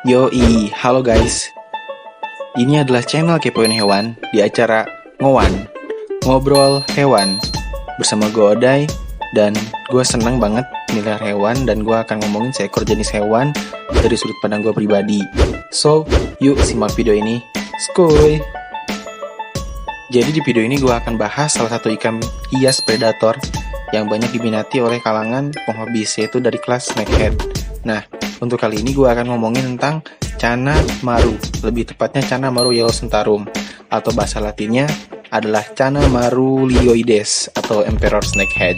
Yoi, halo guys. Ini adalah channel Kepoin Hewan di acara Ngowan, Ngobrol Hewan. Bersama gue Odai, dan gue seneng banget melihara hewan. Dan gue akan ngomongin seekor jenis hewan dari sudut pandang gue pribadi. So, yuk simak video ini. Skuy. Jadi di video ini gue akan bahas salah satu ikan hias predator yang banyak diminati oleh kalangan penghobis, yaitu dari kelas snakehead. Nah, untuk kali ini gue akan ngomongin tentang Channa maru, lebih tepatnya Channa maru yellowcentharum, atau bahasa latinnya adalah Channa maru lioides atau emperor snakehead.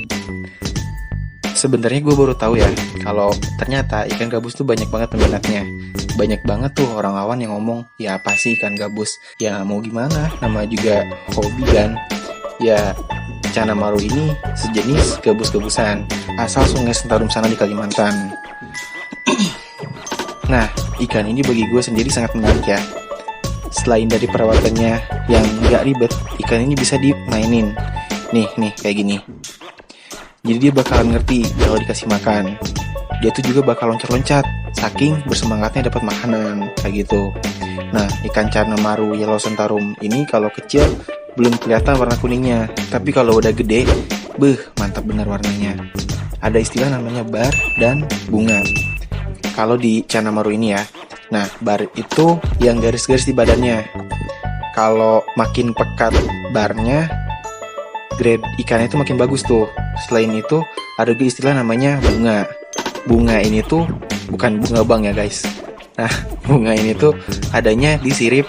Sebenarnya gue baru tahu ya, kalau ternyata ikan gabus tuh banyak banget peminatnya. Banyak banget tuh orang awan yang ngomong, ya apa sih ikan gabus? Ya mau gimana, nama juga hobi kan. Ya, Channa maru ini sejenis gabus-gabusan asal sungai Sentarum sana di Kalimantan. Nah, ikan ini bagi gue sendiri sangat menarik ya. Selain dari perawatannya yang gak ribet, ikan ini bisa dimainin. Nih, kayak gini. Jadi dia bakalan ngerti kalau dikasih makan. Dia tuh juga bakal loncat-loncat, saking bersemangatnya dapat makanan, kayak gitu. Nah, ikan Channa maru yellowcentharum ini kalau kecil belum kelihatan warna kuningnya. Tapi kalau udah gede, mantap bener warnanya. Ada istilah namanya bar dan bunga. Kalau di Channa maru ini ya, nah bar itu yang garis-garis di badannya. Kalau makin pekat barnya, grade ikannya itu makin bagus tuh. Selain itu, ada juga istilah namanya bunga. Bunga ini tuh bukan bunga bang ya guys. Nah, bunga ini tuh adanya di sirip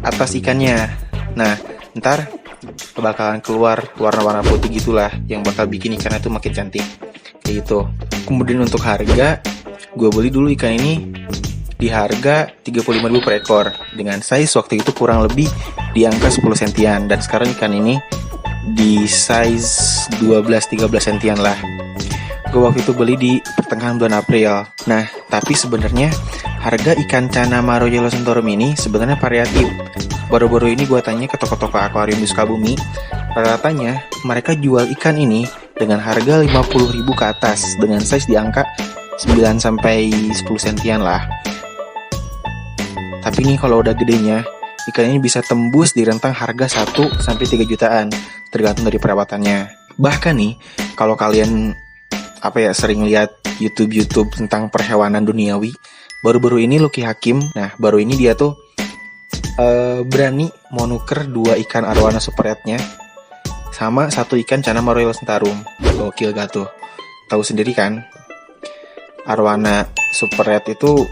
atas ikannya. Nah, ntar bakalan keluar warna-warna putih gitulah, yang bakal bikin ikannya tuh makin cantik. Kayak gitu. Kemudian untuk harga, gue beli dulu ikan ini di harga 35.000 per ekor, dengan size waktu itu kurang lebih di angka 10 sentian. Dan sekarang ikan ini di size 12-13 sentian lah. Gue waktu itu beli di pertengahan bulan April. Nah, tapi sebenarnya harga ikan Channa maru yellowcentharum ini sebenarnya variatif. Baru-baru ini gue tanya ke toko-toko akuarium di Sukabumi, rata-ratanya mereka jual ikan ini dengan harga 50.000 ke atas, dengan size di angka 9-10 sentian lah. Tapi nih kalau udah gedenya, ikan ini bisa tembus di rentang harga 1-3 jutaan, tergantung dari perawatannya. Bahkan nih, kalau kalian sering lihat YouTube tentang perhewanan duniawi, baru-baru ini Lucky Hakim, nah baru ini dia tuh berani mau nuker 2 ikan arwana super red-nya sama 1 ikan Channa maru yellowcentharum. Gokil gak tuh? Tahu sendiri kan? Arwana super red itu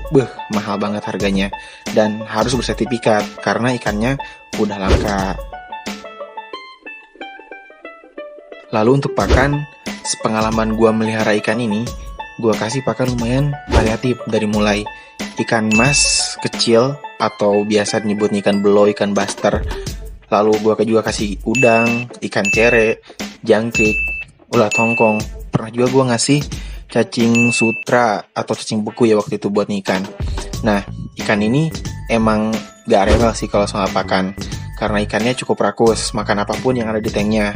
mahal banget harganya, dan harus bersertifikat karena ikannya udah langka. Lalu untuk pakan, sepengalaman gue melihara ikan ini, gue kasih pakan lumayan variatif, dari mulai ikan mas kecil atau biasa disebut ikan belo, ikan baster. Lalu gue juga kasih udang, ikan cere, jangkrik, ulat hongkong. Pernah juga gue ngasih cacing sutra atau cacing beku ya waktu itu buat ikan. Nah, ikan ini emang gak rewel sih kalau soal pakan, karena ikannya cukup rakus, makan apapun yang ada di tanknya.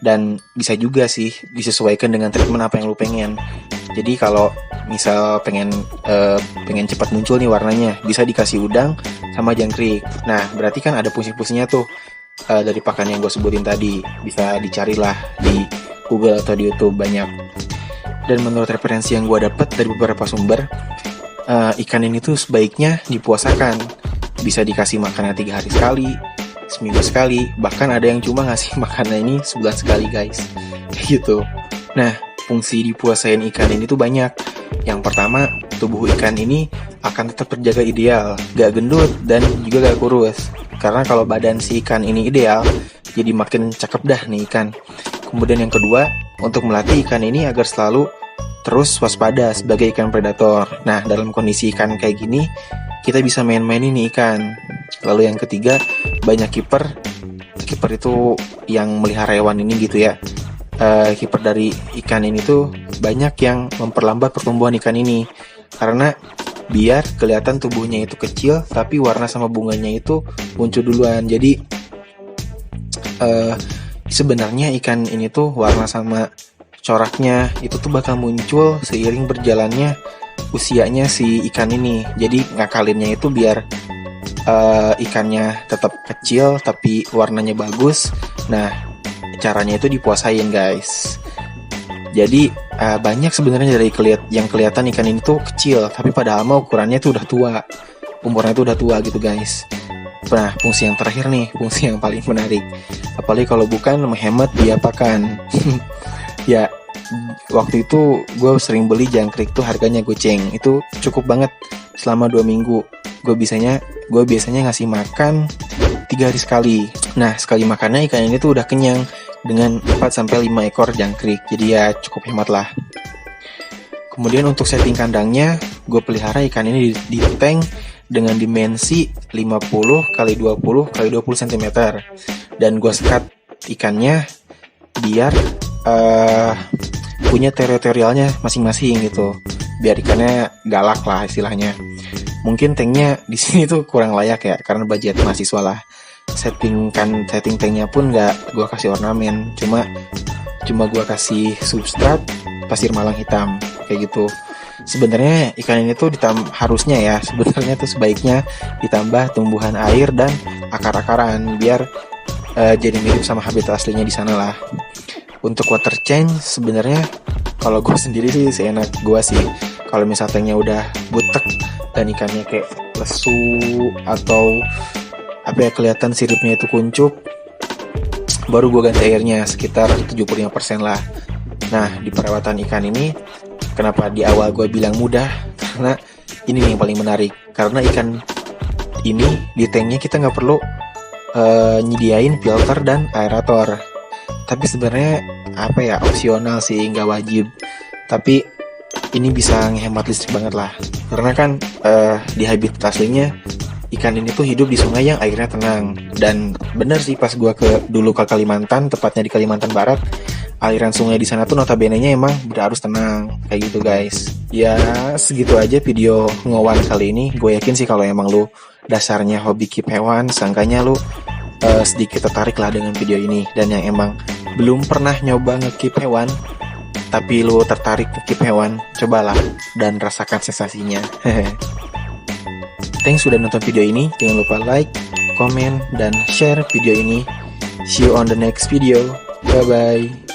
Dan bisa juga sih disesuaikan dengan treatment apa yang lu pengen. Jadi kalau misal pengen cepat muncul nih warnanya, bisa dikasih udang sama jangkrik. Nah, berarti kan ada fungsi-fungsinya tuh dari pakan yang gue sebutin tadi. Bisa dicarilah di Google atau di YouTube, banyak. Dan menurut referensi yang gue dapat dari beberapa sumber, ikan ini tuh sebaiknya dipuasakan. Bisa dikasih makannya 3 hari sekali, seminggu sekali, bahkan ada yang cuma ngasih makannya ini sebulan sekali guys. Gitu. Nah, fungsi dipuasain ikan ini tuh banyak. Yang pertama, tubuh ikan ini akan tetap terjaga ideal, gak gendut dan juga gak kurus. Karena kalau badan si ikan ini ideal, jadi makin cakep dah nih ikan. Kemudian yang kedua, untuk melatih ikan ini agar selalu terus waspada sebagai ikan predator. Nah, dalam kondisi ikan kayak gini, kita bisa main-mainin nih ikan. Lalu yang ketiga, banyak kiper itu yang melihara hewan ini gitu ya. Kiper dari ikan ini tuh banyak yang memperlambat pertumbuhan ikan ini, karena biar kelihatan tubuhnya itu kecil, tapi warna sama bunganya itu muncul duluan. Jadi sebenarnya ikan ini tuh warna sama coraknya itu tuh bakal muncul seiring berjalannya usianya si ikan ini. Jadi ngakalinnya itu biar ikannya tetap kecil tapi warnanya bagus. Nah, caranya itu dipuasain guys. Jadi banyak sebenarnya dari yang kelihatan ikan ini tuh kecil, tapi padahal mah ukurannya tuh udah tua, umurnya tuh udah tua gitu guys. Nah, fungsi yang terakhir nih, fungsi yang paling menarik. Apalagi kalau bukan menghemat biaya pakan. Ya, waktu itu gue sering beli jangkrik tuh harganya goceng. Itu cukup banget selama 2 minggu. Gue biasanya ngasih makan 3 hari sekali. Nah, sekali makannya ikan ini tuh udah kenyang dengan 4-5 ekor jangkrik. Jadi ya cukup hemat lah. Kemudian untuk setting kandangnya, gue pelihara ikan ini di tank dengan dimensi 50 x 20 x 20 cm. Dan gue sekat ikannya biar punya teritorialnya masing-masing gitu. Biar ikannya galak lah istilahnya. Mungkin tanknya di sini tuh kurang layak ya, karena budget mahasiswa lah. Setting tanknya pun nggak gue kasih ornamen, cuma gue kasih substrat pasir malang hitam kayak gitu. Sebenarnya ikan ini tuh harusnya ya, sebenarnya tuh sebaiknya ditambah tumbuhan air dan akar-akaran biar jadi mirip sama habitat aslinya di sana lah. Untuk water change sebenarnya kalau gue sendiri sih seenak gue sih. Kalau misalnya tanknya udah butek dan ikannya kayak lesu atau kelihatan siripnya itu kuncup, baru gue ganti airnya sekitar 75% lah. Nah, di perawatan ikan ini kenapa di awal gue bilang mudah, karena ini yang paling menarik. Karena ikan ini di tanknya kita nggak perlu nyediain filter dan aerator. Tapi sebenarnya opsional sih, nggak wajib. Tapi ini bisa ngehemat listrik banget lah. Karena kan di habitat aslinya ikan ini tuh hidup di sungai yang airnya tenang. Dan bener sih, pas gue dulu ke Kalimantan, tepatnya di Kalimantan Barat, aliran sungai di sana tuh notabene-nya emang berarus tenang kayak gitu guys. Ya segitu aja video ngowan kali ini. Gue yakin sih kalau emang lu dasarnya hobi keep hewan, sangkanya lu sedikit tertarik lah dengan video ini. Dan yang emang belum pernah nyoba nge-keep hewan tapi lu tertarik nge-keep hewan, cobalah dan rasakan sensasinya. Thanks sudah nonton video ini. Jangan lupa like, comment, dan share video ini. See you on the next video. Bye bye.